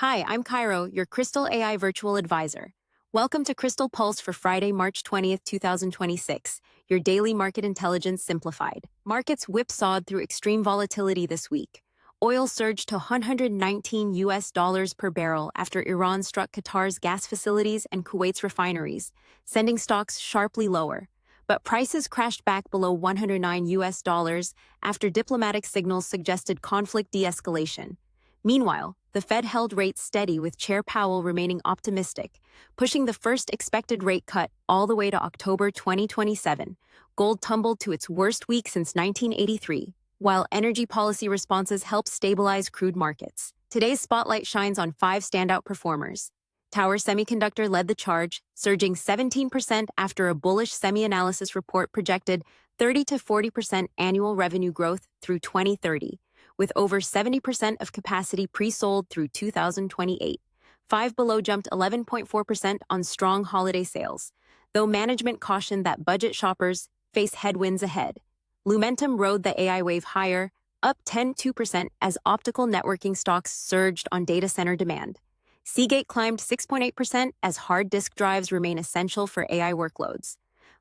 Hi, I'm Cairo, your Kristal AI virtual advisor. Welcome to Kristal Pulse for Friday, March 20th, 2026, your daily market intelligence simplified. Markets whipsawed through extreme volatility this week. Oil surged to 119 US dollars per barrel after Iran struck Qatar's gas facilities and Kuwait's refineries, sending stocks sharply lower. But prices crashed back below 109 US dollars after diplomatic signals suggested conflict de-escalation. Meanwhile, the Fed held rates steady with Chair Powell remaining optimistic, pushing the first expected rate cut all the way to October 2027. Gold tumbled to its worst week since 1983, while energy policy responses helped stabilize crude markets. Today's spotlight shines on five standout performers. Tower Semiconductor led the charge, surging 17% after a bullish semi-analysis report projected 30 to 40% annual revenue growth through 2030. With over 70% of capacity pre-sold through 2028. Five Below jumped 11.4% on strong holiday sales, though management cautioned that budget shoppers face headwinds ahead. Lumentum rode the AI wave higher, up 10.2% as optical networking stocks surged on data center demand. Seagate climbed 6.8% as hard disk drives remain essential for AI workloads.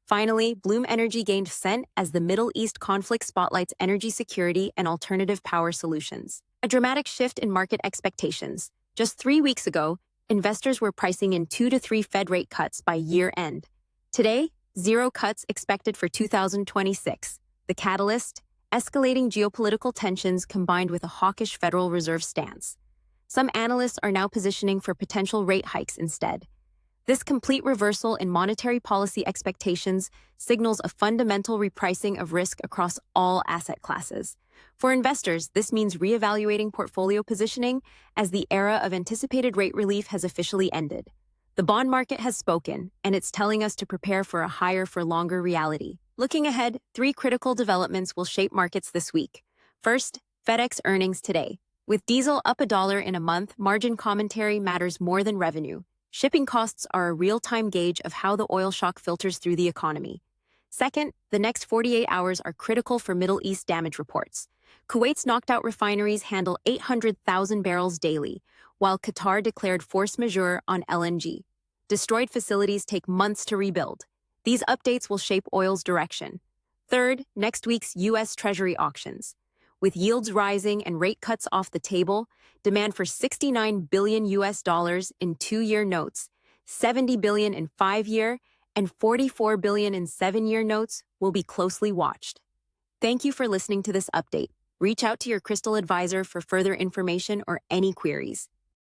Finally, Bloom Energy gained scent as the Middle East conflict spotlights energy security and alternative power solutions. A dramatic shift in market expectations. Just 3 weeks ago, investors were pricing in 2 to 3 Fed rate cuts by year end. Today, 0 cuts expected for 2026. The catalyst? Escalating geopolitical tensions combined with a hawkish Federal Reserve stance. Some analysts are now positioning for potential rate hikes instead. This complete reversal in monetary policy expectations signals a fundamental repricing of risk across all asset classes. For investors, this means reevaluating portfolio positioning as the era of anticipated rate relief has officially ended. The bond market has spoken, and it's telling us to prepare for a higher for longer reality. Looking ahead, 3 critical developments will shape markets this week. First, FedEx earnings today. With diesel up $1 in a month, margin commentary matters more than revenue. Shipping costs are a real-time gauge of how the oil shock filters through the economy. Second, the next 48 hours are critical for Middle East damage reports. Kuwait's knocked-out refineries handle 800,000 barrels daily, while Qatar declared force majeure on LNG. Destroyed facilities take months to rebuild. These updates will shape oil's direction. Third, next week's U.S. Treasury auctions. With yields rising and rate cuts off the table, demand for 69 billion US dollars in 2-year notes, 70 billion in 5-year, and 44 billion in 7-year notes will be closely watched. Thank you for listening to this update. Reach out to your Kristal advisor for further information or any queries.